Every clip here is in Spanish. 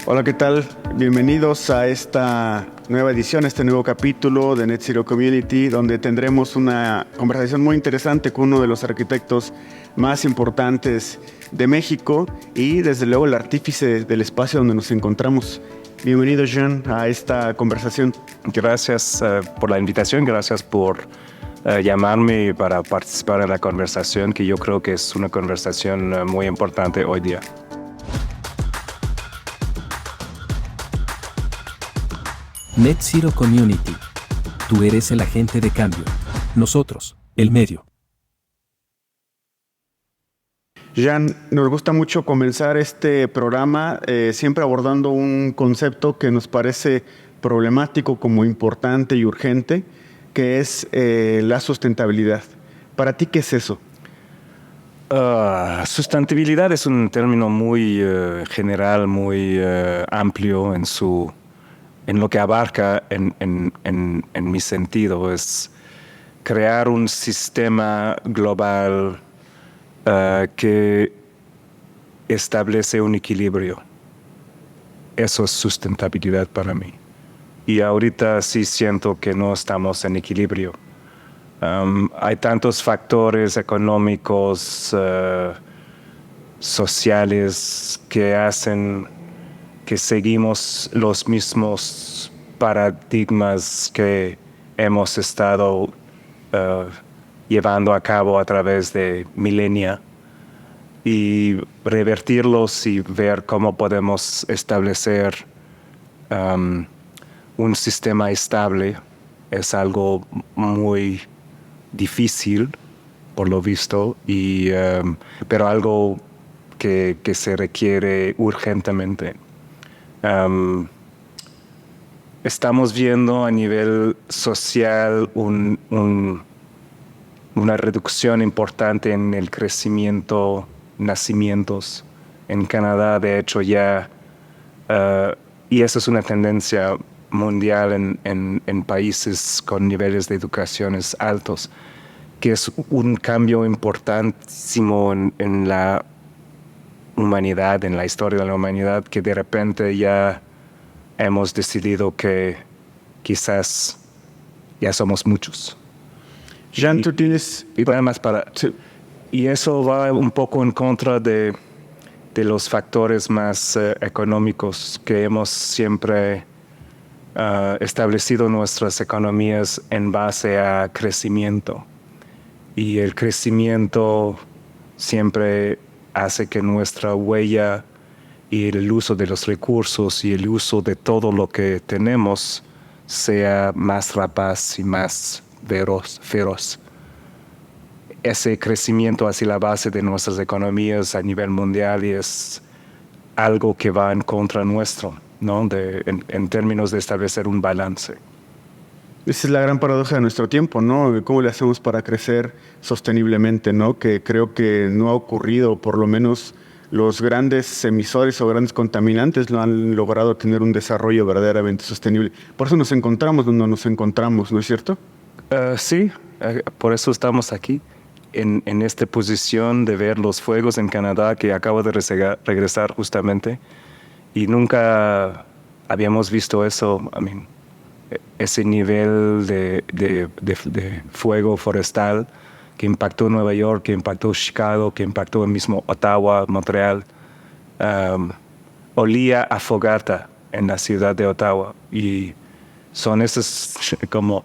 Hola, ¿qué tal? Bienvenidos a esta nueva edición, a este nuevo capítulo de Net Zero Community, donde tendremos una conversación muy interesante con uno de los arquitectos más importantes de México y desde luego el artífice del espacio donde nos encontramos. Bienvenido, Jean, a esta conversación. Gracias por la invitación, gracias por llamarme para participar en la conversación, que yo creo que es una conversación muy importante hoy día. Net Zero Community. Tú eres el agente de cambio. Nosotros, el medio. Jean, nos gusta mucho comenzar este programa siempre abordando un concepto que nos parece problemático como importante y urgente, que es la sustentabilidad. ¿Para ti qué es eso? Sustentabilidad es un término muy general, muy amplio en lo que abarca en mi sentido. Es crear un sistema global que establece un equilibrio. Eso es sustentabilidad para mí. Y ahorita sí siento que no estamos en equilibrio. Hay tantos factores económicos, sociales, que hacen que seguimos los mismos paradigmas que hemos estado llevando a cabo a través de milenia, y revertirlos y ver cómo podemos establecer un sistema estable es algo muy difícil, por lo visto, pero algo que se requiere urgentemente. Estamos viendo a nivel social una reducción importante en el crecimiento, nacimientos. En Canadá, de hecho, ya, y esa es una tendencia mundial en países con niveles de educaciones altos, que es un cambio importantísimo en la humanidad, en la historia de la humanidad, que de repente ya hemos decidido que quizás ya somos muchos. Jean, tú tienes... Y además Sí. y eso va un poco en contra de los factores más económicos, que hemos siempre establecido nuestras economías en base a crecimiento. Y el crecimiento siempre hace que nuestra huella y el uso de los recursos y el uso de todo lo que tenemos sea más rapaz y más feroz. Ese crecimiento hacia la base de nuestras economías a nivel mundial es algo que va en contra nuestro, ¿no? En términos de establecer un balance. Esa es la gran paradoja de nuestro tiempo, ¿no? ¿Cómo le hacemos para crecer sosteniblemente, ¿no? Que creo que no ha ocurrido, por lo menos los grandes emisores o grandes contaminantes no han logrado tener un desarrollo verdaderamente sostenible. Por eso nos encontramos donde nos encontramos, ¿no es cierto? Sí, por eso estamos aquí, en esta posición de ver los fuegos en Canadá, que acabo de regresar justamente, y nunca habíamos visto eso. Ese nivel de fuego forestal que impactó Nueva York, que impactó Chicago, que impactó el mismo Ottawa, Montreal. Olía a fogata en la ciudad de Ottawa, y son esos como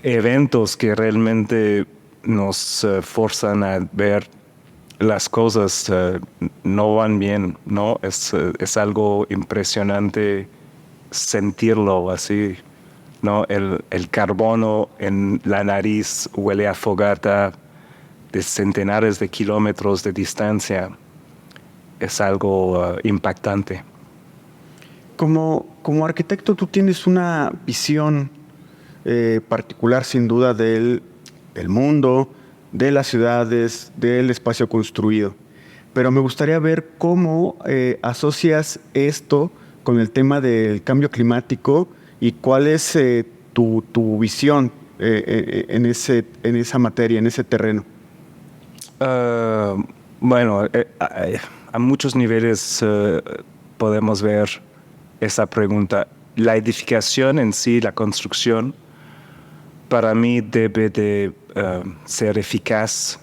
eventos que realmente nos forzan a ver las cosas no van bien, ¿no? Es algo impresionante sentirlo así, ¿no? El carbono en la nariz huele a fogata de centenares de kilómetros de distancia. Es algo impactante. Como arquitecto, tú tienes una visión particular, sin duda, del mundo, de las ciudades, del espacio construido. Pero me gustaría ver cómo asocias esto con el tema del cambio climático y cuál es tu visión en esa materia, en ese terreno. Bueno, a muchos niveles podemos ver esa pregunta. La edificación en sí, la construcción, para mí debe de ser eficaz,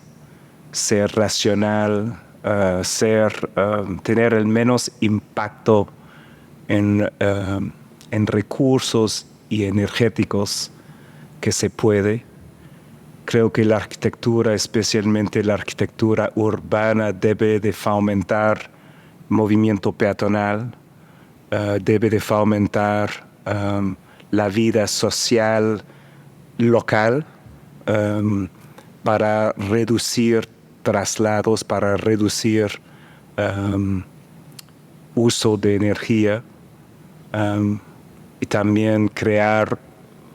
ser racional, tener el menos impacto en recursos y energéticos que se puede. Creo que la arquitectura, especialmente la arquitectura urbana, debe de fomentar movimiento peatonal, debe de fomentar la vida social local para reducir traslados, para reducir uso de energía y también crear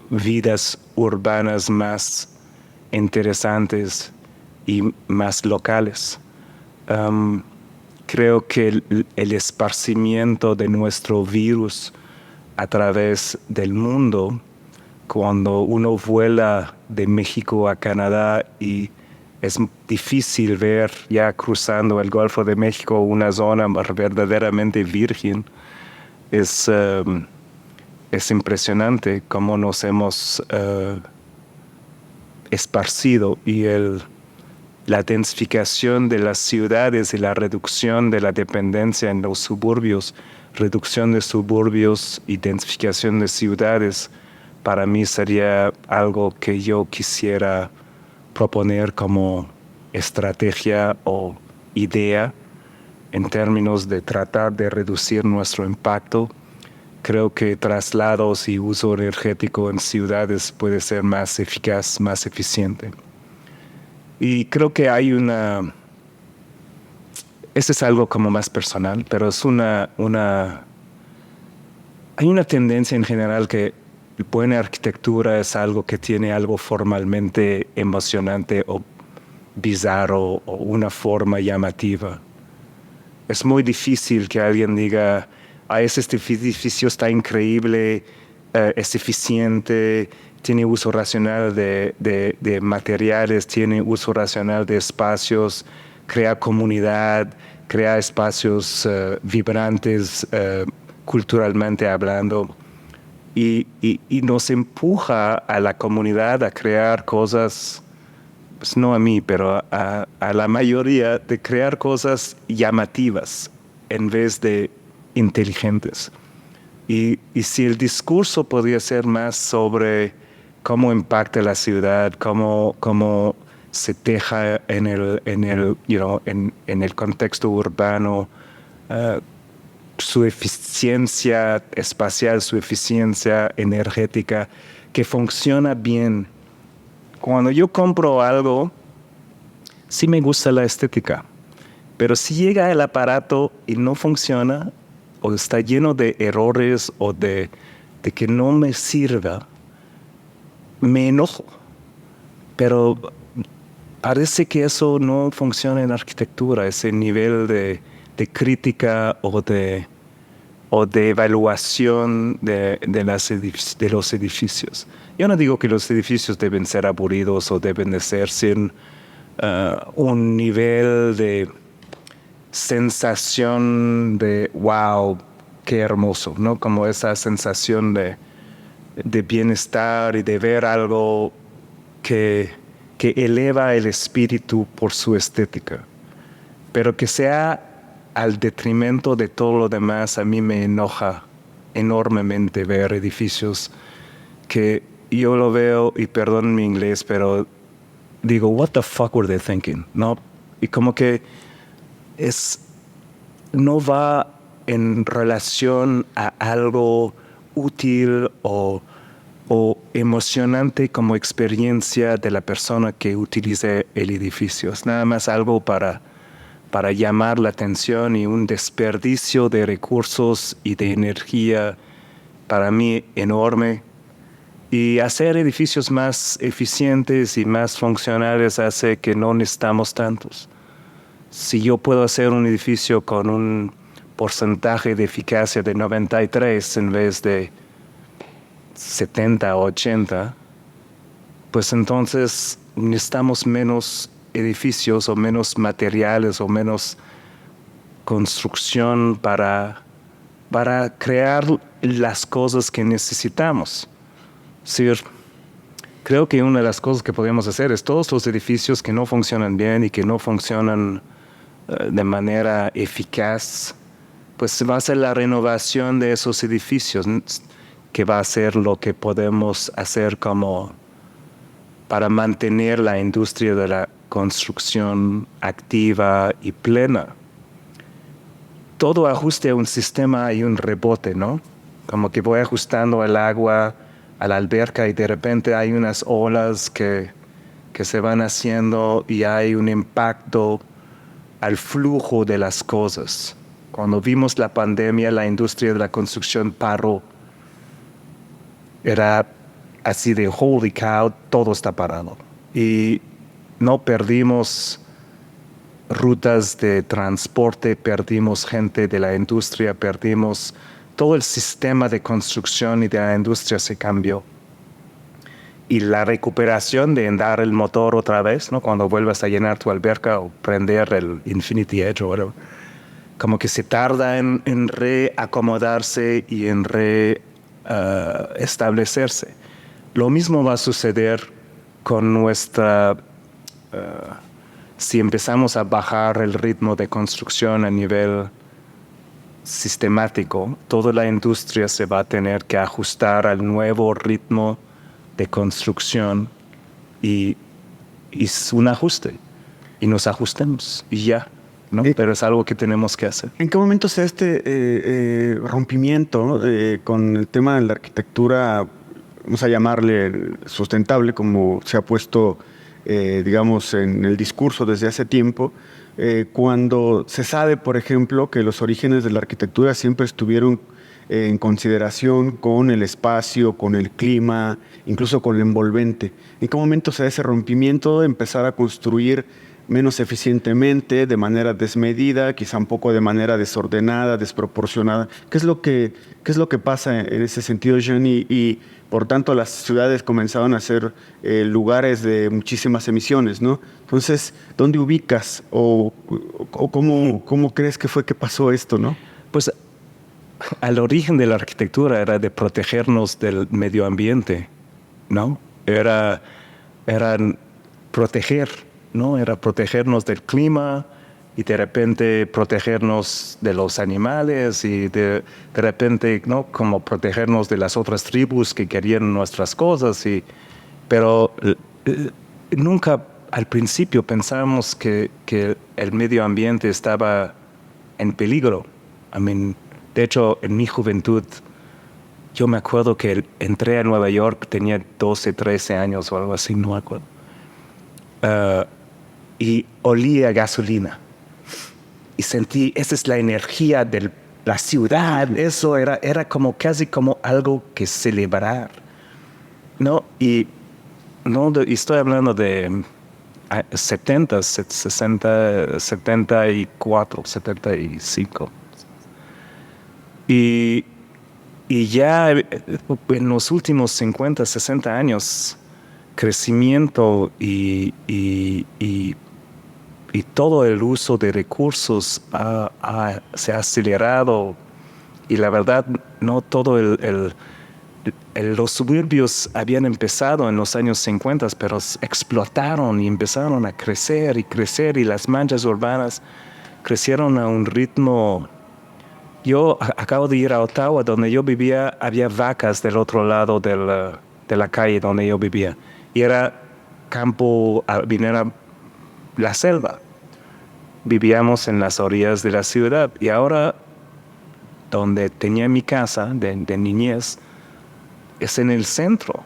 vidas urbanas más interesantes y más locales. Creo que el esparcimiento de nuestro virus a través del mundo, cuando uno vuela de México a Canadá y es difícil ver ya cruzando el Golfo de México una zona verdaderamente virgen, es impresionante cómo nos hemos esparcido y la densificación de las ciudades y la reducción de la dependencia en los suburbios, reducción de suburbios y densificación de ciudades, para mí sería algo que yo quisiera proponer como estrategia o idea en términos de tratar de reducir nuestro impacto. Creo que traslados y uso energético en ciudades puede ser más eficaz, más eficiente. Y creo que hay ese es algo como más personal, pero es hay una tendencia en general que buena arquitectura es algo que tiene algo formalmente emocionante o bizarro o una forma llamativa. Es muy difícil que alguien diga, este edificio está increíble, es eficiente, tiene uso racional de materiales, tiene uso racional de espacios, crea comunidad, crea espacios vibrantes culturalmente hablando. Y nos empuja a la comunidad a crear cosas, pues no a mí, pero a la mayoría, de crear cosas llamativas en vez de inteligentes. Y si el discurso podría ser más sobre cómo impacta la ciudad, cómo se teja en el contexto urbano, su eficiencia espacial, su eficiencia energética, que funciona bien. Cuando yo compro algo, sí me gusta la estética, pero si llega el aparato y no funciona, o está lleno de errores, o de que no me sirva, me enojo. Pero parece que eso no funciona en arquitectura, ese nivel de crítica o de evaluación de los edificios. Yo no digo que los edificios deben ser aburridos o deben de ser sin un nivel de sensación de wow, qué hermoso, ¿no? Como esa sensación de bienestar y de ver algo que eleva el espíritu por su estética, pero que sea al detrimento de todo lo demás. A mí me enoja enormemente ver edificios que yo lo veo, y perdón mi inglés, pero digo, what the fuck were they thinking? ¿No? Y como que no va en relación a algo útil o emocionante como experiencia de la persona que utilice el edificio. Es nada más algo para llamar la atención, y un desperdicio de recursos y de energía para mí enorme. Y hacer edificios más eficientes y más funcionales hace que no necesitamos tantos. Si yo puedo hacer un edificio con un porcentaje de eficacia de 93 en vez de 70 o 80, pues entonces necesitamos menos edificios o menos materiales o menos construcción para para crear las cosas que necesitamos. Es decir, creo que una de las cosas que podemos hacer es todos los edificios que no funcionan bien y que no funcionan de manera eficaz, pues va a ser la renovación de esos edificios que va a ser lo que podemos hacer como para mantener la industria de la construcción activa y plena. Todo ajuste a un sistema hay un rebote, ¿no? Como que voy ajustando el agua a la alberca y de repente hay unas olas que se van haciendo y hay un impacto al flujo de las cosas. Cuando vimos la pandemia, la industria de la construcción paró. Era así de holy cow, todo está parado. Y no perdimos rutas de transporte, perdimos gente de la industria, perdimos todo el sistema de construcción y de la industria se cambió. Y la recuperación de andar el motor otra vez, ¿no? Cuando vuelvas a llenar tu alberca o prender el Infinity Edge o whatever, como que se tarda en reacomodarse y en establecerse. Lo mismo va a suceder con nuestra... si empezamos a bajar el ritmo de construcción a nivel sistemático, toda la industria se va a tener que ajustar al nuevo ritmo de construcción y es un ajuste y nos ajustemos y ya, ¿no? Pero es algo que tenemos que hacer. ¿En qué momento se da este rompimiento con el tema de la arquitectura, vamos a llamarle sustentable, como se ha puesto, digamos, en el discurso desde hace tiempo, cuando se sabe, por ejemplo, que los orígenes de la arquitectura siempre estuvieron en consideración con el espacio, con el clima, incluso con el envolvente? ¿En qué momento se da ese rompimiento de empezar a construir menos eficientemente, de manera desmedida, quizá un poco de manera desordenada, desproporcionada? ¿Qué es lo que pasa en ese sentido, Jean? Y por tanto las ciudades comenzaron a ser lugares de muchísimas emisiones, ¿no? Entonces, ¿dónde ubicas o cómo crees que fue que pasó esto, no? Pues al origen de la arquitectura era de protegernos del medio ambiente, ¿no? Era proteger, ¿no? Era protegernos del clima y de repente protegernos de los animales y de repente, ¿no? Como protegernos de las otras tribus que querían nuestras cosas. Pero nunca al principio pensábamos que el medio ambiente estaba en peligro. De hecho, en mi juventud, yo me acuerdo que entré a Nueva York, tenía 12, 13 años o algo así, no me acuerdo. Y olía a gasolina. Y sentí, esa es la energía de la ciudad. Eso era como casi como algo que celebrar, ¿no? Y estoy hablando de 70, 60, 74, 75. Y ya en los últimos 50, 60 años, crecimiento y todo el uso de recursos se ha acelerado. Y la verdad, no todo los suburbios habían empezado en los años 50, pero explotaron y empezaron a crecer y las manchas urbanas crecieron a un ritmo. Yo acabo de ir a Ottawa, donde yo vivía, había vacas del otro lado de la calle donde yo vivía. Y era campo, era la selva. Vivíamos en las orillas de la ciudad. Y ahora, donde tenía mi casa de niñez, es en el centro.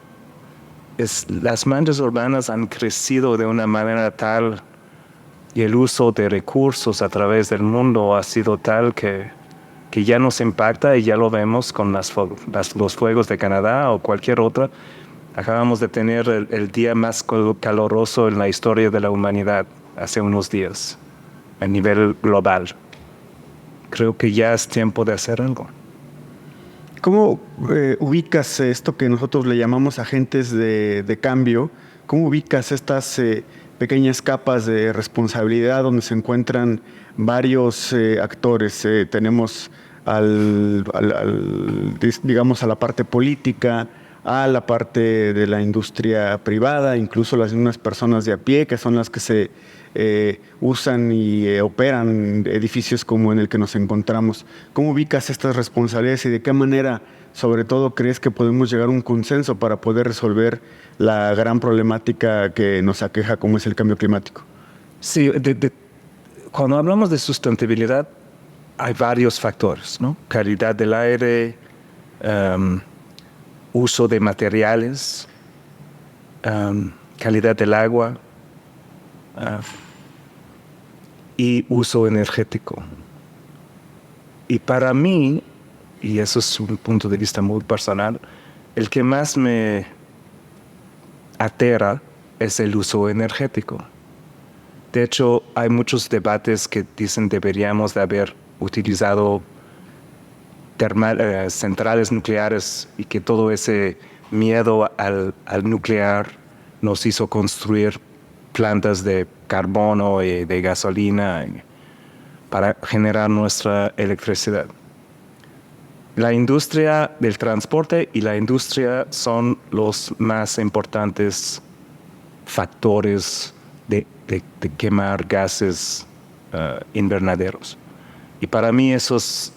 Las manchas urbanas han crecido de una manera tal y el uso de recursos a través del mundo ha sido tal que ya nos impacta y ya lo vemos con los fuegos de Canadá o cualquier otra. Acabamos de tener el día más caluroso en la historia de la humanidad hace unos días, a nivel global. Creo que ya es tiempo de hacer algo. ¿Cómo ubicas esto que nosotros le llamamos agentes de cambio? ¿Cómo ubicas estas pequeñas capas de responsabilidad donde se encuentran varios actores? Tenemos digamos, a la parte política, a la parte de la industria privada, incluso las mismas personas de a pie, que son las que se usan y operan edificios como en el que nos encontramos. ¿Cómo ubicas estas responsabilidades y de qué manera, sobre todo, crees que podemos llegar a un consenso para poder resolver la gran problemática que nos aqueja, como es el cambio climático? Sí, cuando hablamos de sustentabilidad, hay varios factores, ¿no? Calidad del aire, uso de materiales, calidad del agua y uso energético. Y para mí, y eso es un punto de vista muy personal, el que más me aterra es el uso energético. De hecho, hay muchos debates que dicen deberíamos de haber utilizado centrales nucleares y que todo ese miedo al nuclear nos hizo construir plantas de carbono y de gasolina para generar nuestra electricidad. La industria del transporte y la industria son los más importantes factores de quemar gases invernaderos. Y para mí eso es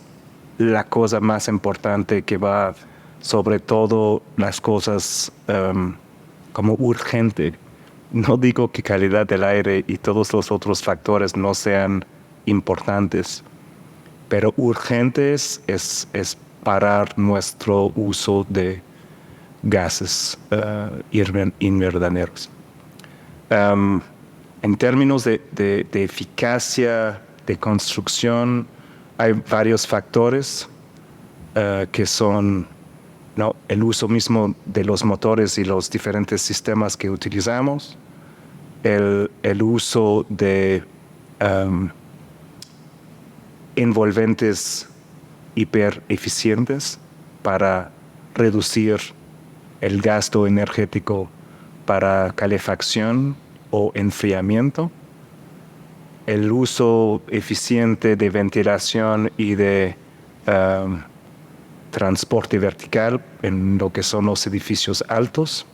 la cosa más importante que va sobre todo las cosas como urgente. No digo que calidad del aire y todos los otros factores no sean importantes, pero urgentes es parar nuestro uso de gases invernaderos. En términos de eficacia de construcción, hay varios factores que son, ¿no?, el uso mismo de los motores y los diferentes sistemas que utilizamos, el uso de envolventes hiper eficientes para reducir el gasto energético para calefacción o enfriamiento, el uso eficiente de ventilación y de transporte vertical en lo que son los edificios altos,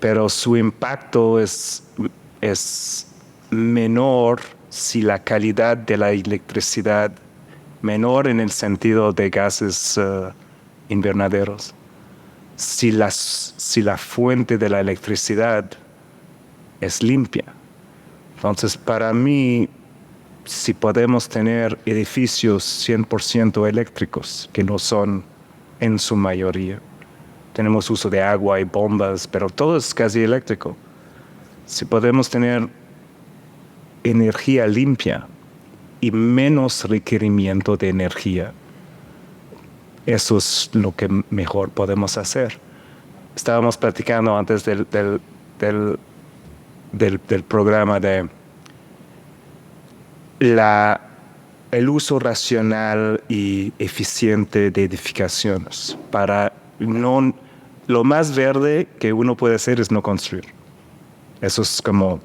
pero su impacto es menor si la calidad de la electricidad, menor en el sentido de gases invernaderos, si la fuente de la electricidad es limpia. Entonces, para mí, si podemos tener edificios 100% eléctricos, que no son en su mayoría, tenemos uso de agua y bombas, pero todo es casi eléctrico. Si podemos tener energía limpia y menos requerimiento de energía, eso es lo que mejor podemos hacer. Estábamos platicando antes del programa de el uso racional y eficiente de edificaciones. Lo más verde que uno puede hacer es no construir. Eso es como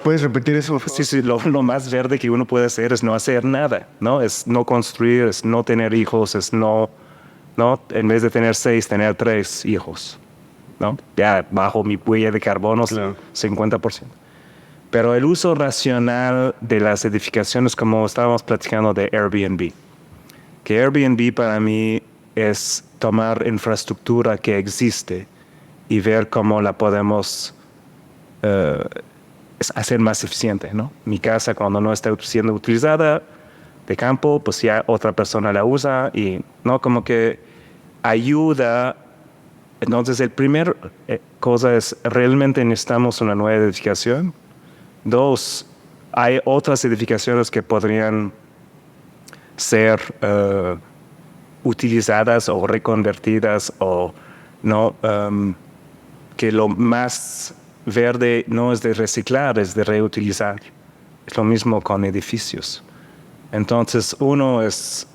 ¿Puedes repetir eso? Sí, lo más verde que uno puede hacer es no hacer nada, ¿no? Es no construir, es no tener hijos, es no, en vez de tener 6, tener 3 hijos, ¿no? Ya bajo mi huella de carbono, claro. 50%. Pero el uso racional de las edificaciones, como estábamos platicando de Airbnb, que Airbnb para mí es tomar infraestructura que existe y ver cómo la podemos hacer más eficiente, ¿no? Mi casa, cuando no está siendo utilizada de campo, pues ya otra persona la usa y, ¿no?, como que ayuda. Entonces, el primer cosa es, ¿realmente necesitamos una nueva edificación? 2, hay otras edificaciones que podrían ser utilizadas o reconvertidas o no, que lo más verde no es de reciclar, es de reutilizar. Es lo mismo con edificios. Entonces, uno es,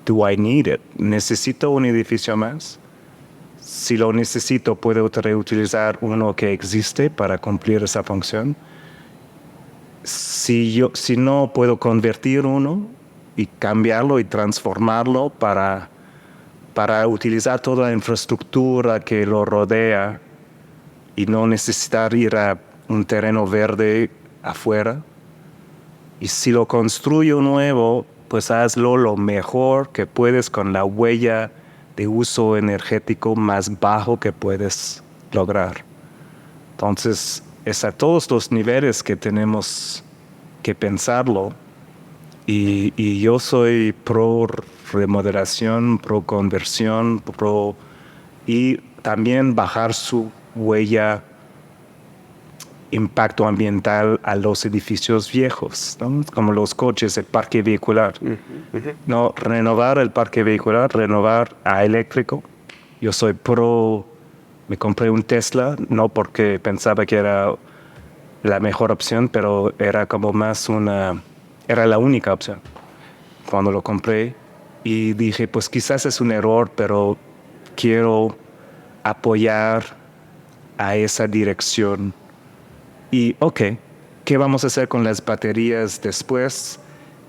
¿do I need it? ¿Necesito un edificio más? Si lo necesito, ¿puedo reutilizar uno que existe para cumplir esa función? si no puedo convertir uno y cambiarlo y transformarlo para utilizar toda la infraestructura que lo rodea y no necesitar ir a un terreno verde afuera. Y si lo construyo nuevo, pues hazlo lo mejor que puedes con la huella de uso energético más bajo que puedes lograr. Entonces, es a todos los niveles que tenemos que pensarlo. Y yo soy pro remodelación, pro conversión, y también bajar su huella, impacto ambiental a los edificios viejos, ¿no? Como los coches, el parque vehicular. No, renovar el parque vehicular, renovar a eléctrico. Yo soy me compré un Tesla, no porque pensaba que era la mejor opción, pero era como más era la única opción cuando lo compré. Y dije, pues quizás es un error, pero quiero apoyar a esa dirección. Y ¿qué vamos a hacer con las baterías después?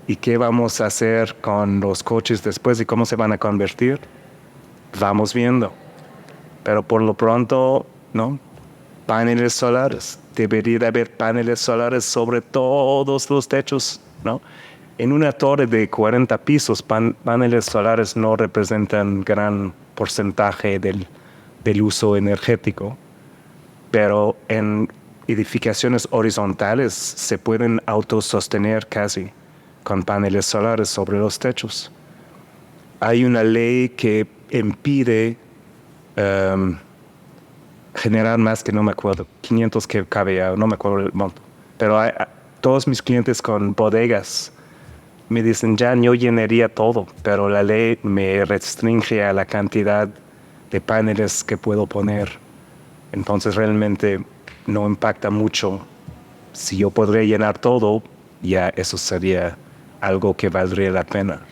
¿Y qué vamos a hacer con los coches después? ¿Y cómo se van a convertir? Vamos viendo. Pero por lo pronto, ¿no? Paneles solares. Debería de haber paneles solares sobre todos los techos, ¿no? En una torre de 40 pisos, paneles solares no representan gran porcentaje del uso energético, pero en edificaciones horizontales se pueden autosostener casi con paneles solares sobre los techos. Hay una ley que impide generar más que no me acuerdo, 500 kVA, no me acuerdo el monto. Pero todos mis clientes con bodegas me dicen, ya yo llenaría todo, pero la ley me restringe a la cantidad de paneles que puedo poner. Entonces realmente no impacta mucho. Si yo podría llenar todo, ya eso sería algo que valdría la pena.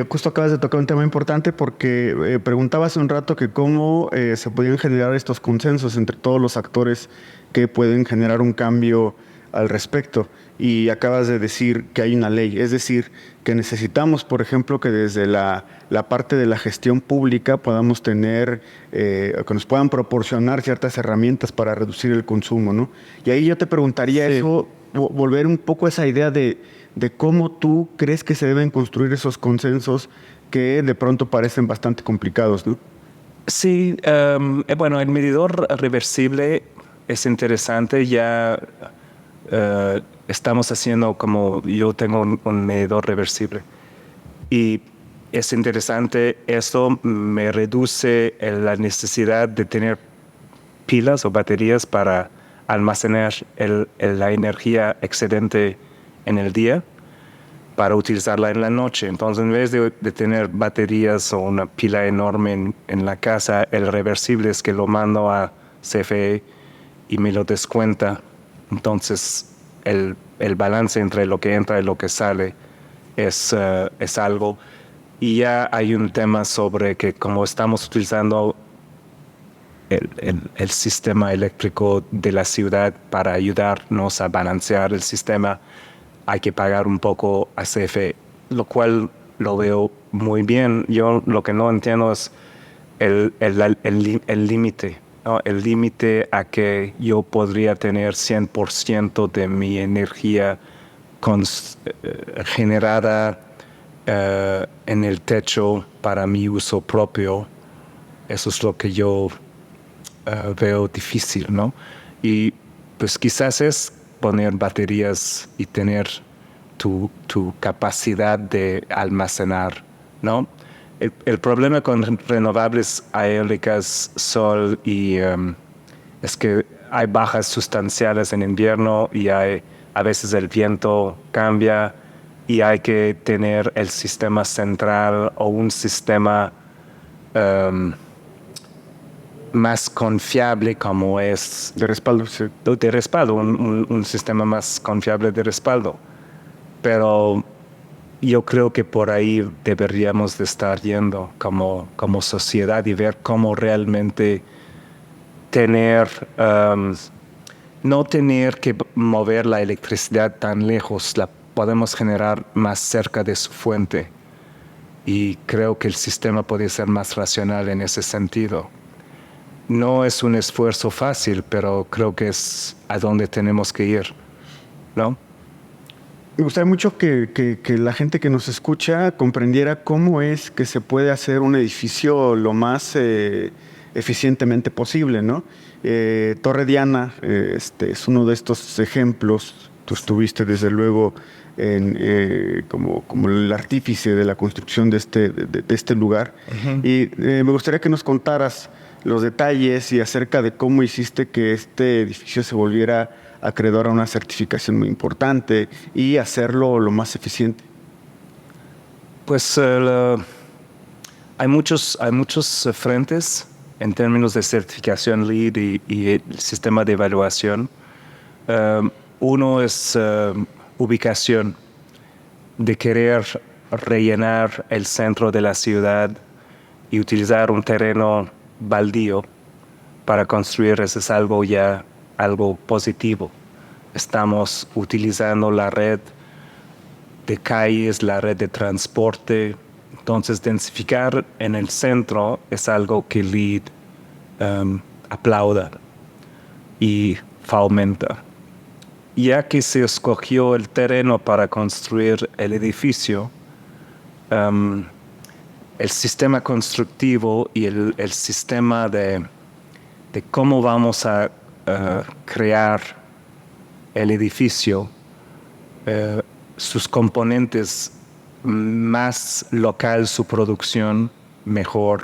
Justo acabas de tocar un tema importante porque preguntaba hace un rato que cómo se podían generar estos consensos entre todos los actores que pueden generar un cambio al respecto. Y acabas de decir que hay una ley, es decir, que necesitamos, por ejemplo, que desde la parte de la gestión pública podamos tener, que nos puedan proporcionar ciertas herramientas para reducir el consumo, ¿no? Y ahí yo te preguntaría eso, volver un poco a esa idea de cómo tú crees que se deben construir esos consensos que de pronto parecen bastante complicados, ¿no? Sí, bueno, el medidor reversible es interesante. Ya estamos haciendo como yo tengo un medidor reversible y es interesante. Esto me reduce la necesidad de tener pilas o baterías para almacenar la energía excedente en el día para utilizarla en la noche. Entonces, en vez de tener baterías o una pila enorme en la casa, el reversible es que lo mando a CFE y me lo descuenta. Entonces, el balance entre lo que entra y lo que sale es algo. Y ya hay un tema sobre que como estamos utilizando el sistema eléctrico de la ciudad para ayudarnos a balancear el sistema, hay que pagar un poco a CFE, lo cual lo veo muy bien. Yo lo que no entiendo es el límite, ¿no? El límite a que yo podría tener 100% de mi energía generada en el techo para mi uso propio. Eso es lo que yo veo difícil, ¿no? Y pues quizás es poner baterías y tener tu capacidad de almacenar, ¿no? El problema con renovables eólicas, sol y es que hay bajas sustanciales en invierno y a veces el viento cambia y hay que tener el sistema central o un sistema más confiable como es... De respaldo, sí. De respaldo, un sistema más confiable de respaldo. Pero yo creo que por ahí deberíamos de estar yendo como sociedad y ver cómo realmente tener no tener que mover la electricidad tan lejos, la podemos generar más cerca de su fuente. Y creo que el sistema puede ser más racional en ese sentido. No es un esfuerzo fácil, pero creo que es a donde tenemos que ir, ¿no? Me gustaría mucho que la gente que nos escucha comprendiera cómo es que se puede hacer un edificio lo más eficientemente posible, ¿no? Torre Diana es uno de estos ejemplos. Tú estuviste desde luego como el artífice de la construcción de este lugar. Y me gustaría que nos contaras los detalles y acerca de cómo hiciste que este edificio se volviera acreedor a una certificación muy importante y hacerlo lo más eficiente. Pues hay muchos frentes en términos de certificación LEED y el sistema de evaluación. Uno es ubicación, de querer rellenar el centro de la ciudad y utilizar un terreno baldío para construir. Eso es algo positivo. Estamos utilizando la red de calles, la red de transporte. Entonces, densificar en el centro es algo que LEED aplauda y fomenta. Ya que se escogió el terreno para construir el edificio, el sistema constructivo y el sistema de cómo vamos a crear el edificio, sus componentes, más local su producción, mejor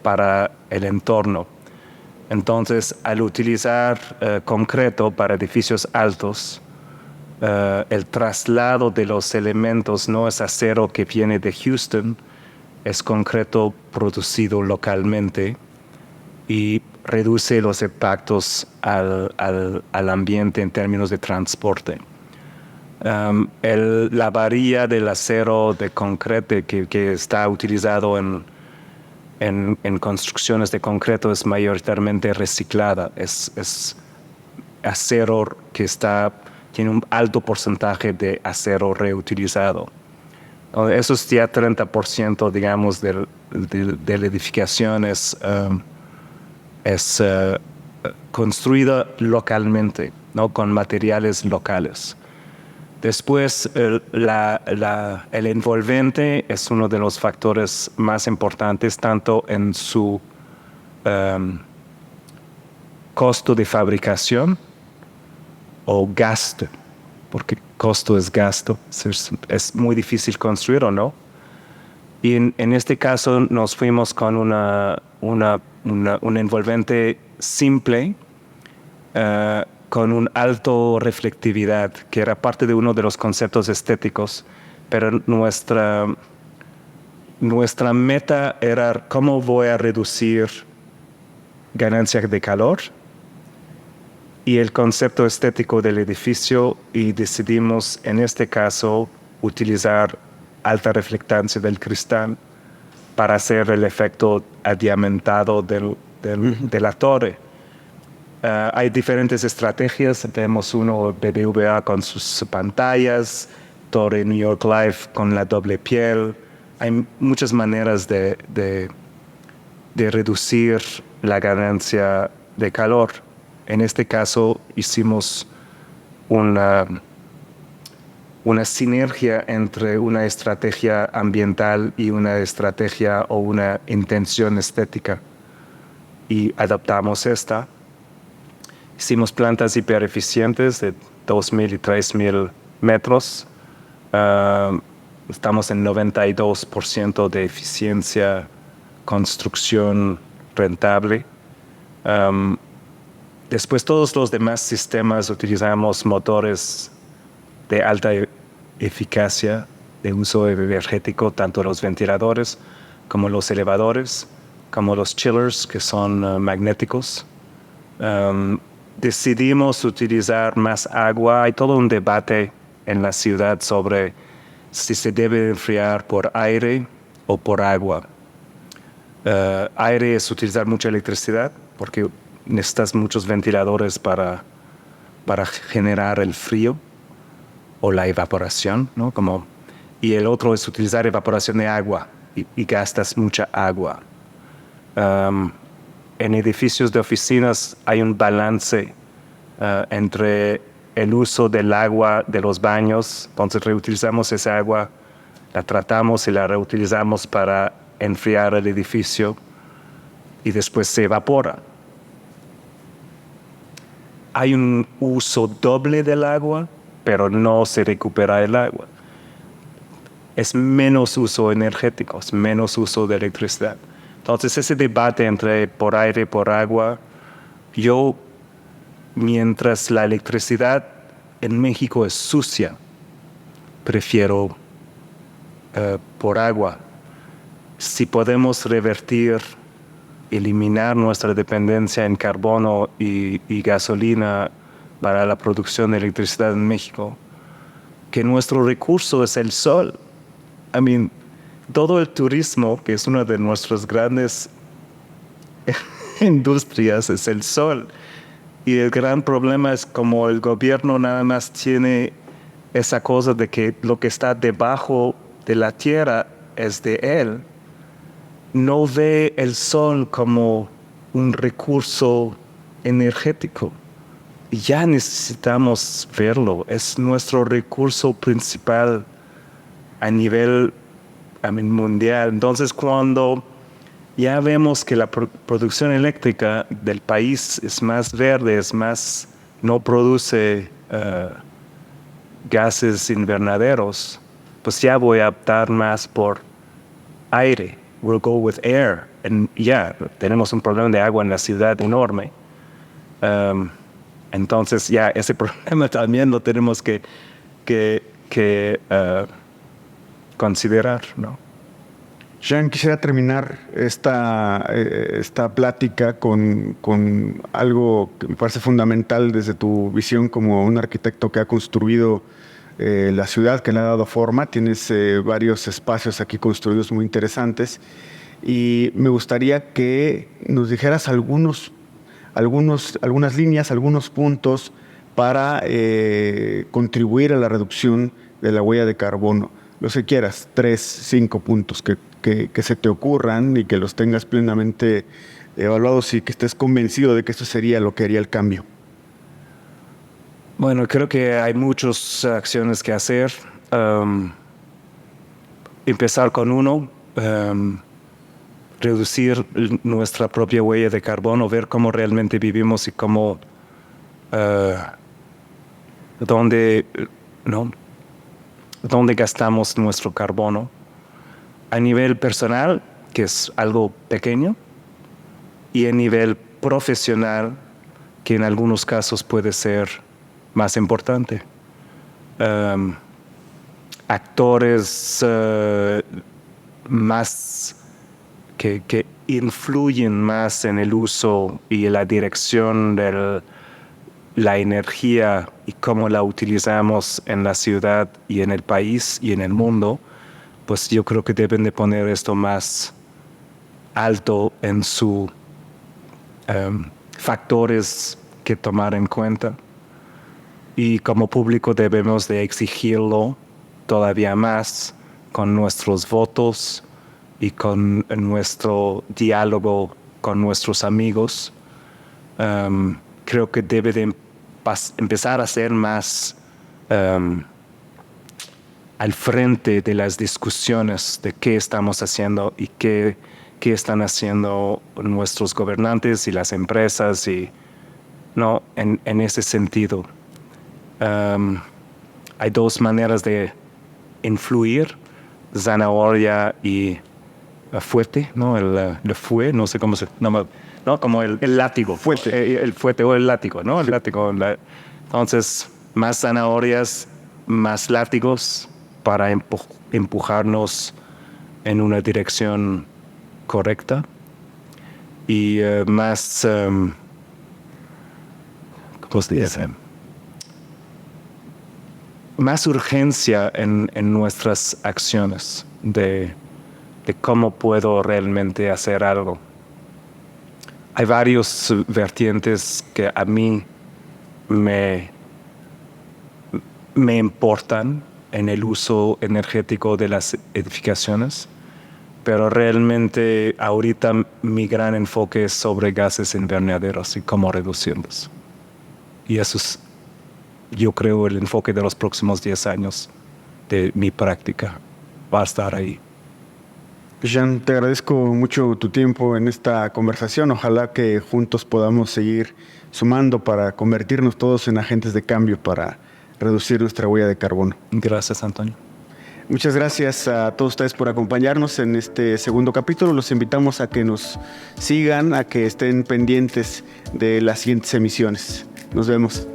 para el entorno. Entonces, al utilizar concreto para edificios altos, el traslado de los elementos no es acero que viene de Houston, es concreto producido localmente y reduce los impactos al ambiente en términos de transporte. La varilla del acero de concreto que está utilizado en construcciones de concreto es mayoritariamente reciclada. Es acero que tiene un alto porcentaje de acero reutilizado. Eso es ya 30%, digamos, de la edificación es construida localmente, ¿no? Con materiales locales. Después, el envolvente es uno de los factores más importantes, tanto en su costo de fabricación o gasto, porque costo es gasto, es muy difícil construir o no. Y en este caso nos fuimos con un envolvente simple, con un alto reflectividad, que era parte de uno de los conceptos estéticos, pero nuestra meta era cómo voy a reducir ganancia de calor y el concepto estético del edificio, y decidimos en este caso utilizar alta reflectancia del cristal para hacer el efecto adiamantado de la torre. Hay diferentes estrategias. Tenemos uno BBVA con sus pantallas, Torre New York Life con la doble piel. Hay muchas maneras de reducir la ganancia de calor. En este caso hicimos una sinergia entre una estrategia ambiental y una estrategia o una intención estética, y adaptamos esta. Hicimos plantas hipereficientes de 2.000 y 3.000 metros. Estamos en 92% de eficiencia, construcción rentable. Después, todos los demás sistemas utilizamos motores de alta eficacia de uso energético, tanto los ventiladores como los elevadores, como los chillers, que son magnéticos. Decidimos utilizar más agua. Hay todo un debate en la ciudad sobre si se debe enfriar por aire o por agua. Aire es utilizar mucha electricidad porque necesitas muchos ventiladores para para generar el frío o la evaporación, ¿no? Y el otro es utilizar evaporación de agua y gastas mucha agua. En edificios de oficinas hay un balance entre el uso del agua de los baños, entonces reutilizamos esa agua, la tratamos y la reutilizamos para enfriar el edificio y después se evapora. Hay un uso doble del agua, pero no se recupera el agua. Es menos uso energético, es menos uso de electricidad. Entonces ese debate entre por aire y por agua, mientras la electricidad en México es sucia, prefiero por agua. Si podemos revertir, eliminar nuestra dependencia en carbono y gasolina para la producción de electricidad en México, que nuestro recurso es el sol. Todo el turismo, que es una de nuestras grandes industrias, es el sol. Y el gran problema es como el gobierno nada más tiene esa cosa de que lo que está debajo de la tierra es de él. No ve el sol como un recurso energético. Y ya necesitamos verlo. Es nuestro recurso principal a nivel mundial. Entonces, cuando ya vemos que la producción eléctrica del país es más verde, no produce gases invernaderos, pues ya voy a optar más por aire. We'll go with air. Tenemos un problema de agua en la ciudad enorme. Entonces ya ese problema también lo tenemos que considerar, ¿no? Jean, quisiera terminar esta plática con algo que me parece fundamental desde tu visión como un arquitecto que ha construido la ciudad, que le ha dado forma. Tienes varios espacios aquí construidos muy interesantes y me gustaría que nos dijeras algunas líneas, algunos puntos para contribuir a la reducción de la huella de carbono. Los que quieras, 3, 5 puntos que se te ocurran y que los tengas plenamente evaluados y que estés convencido de que esto sería lo que haría el cambio. Bueno, creo que hay muchas acciones que hacer. Empezar con uno, reducir nuestra propia huella de carbono, ver cómo realmente vivimos y cómo, dónde gastamos nuestro carbono. A nivel personal, que es algo pequeño, y a nivel profesional, que en algunos casos puede ser más importante. Actores más que influyen más en el uso y la dirección de la energía y cómo la utilizamos en la ciudad y en el país y en el mundo, pues yo creo que deben de poner esto más alto en sus factores que tomar en cuenta. Y como público debemos de exigirlo todavía más con nuestros votos y con nuestro diálogo con nuestros amigos. Creo que debe de empezar a ser más al frente de las discusiones de qué estamos haciendo y qué están haciendo nuestros gobernantes y las empresas en ese sentido. Hay dos maneras de influir, zanahoria y fuete, ¿no? El fue, no sé cómo se llama, ¿no? Como el látigo. Fuete. El fuete o el látigo, ¿no? El látigo. Entonces, más zanahorias, más látigos para empujarnos en una dirección correcta y más, ¿cómo se dice? Más urgencia en nuestras acciones de cómo puedo realmente hacer algo. Hay varios vertientes que a mí me importan en el uso energético de las edificaciones, pero realmente ahorita mi gran enfoque es sobre gases invernaderos y cómo reducirlos. Y eso es, yo creo, el enfoque de los próximos 10 años de mi práctica. Va a estar ahí. Jean, te agradezco mucho tu tiempo en esta conversación. Ojalá que juntos podamos seguir sumando para convertirnos todos en agentes de cambio para reducir nuestra huella de carbono. Gracias, Antonio. Muchas gracias a todos ustedes por acompañarnos en este segundo capítulo. Los invitamos a que nos sigan, a que estén pendientes de las siguientes emisiones. Nos vemos.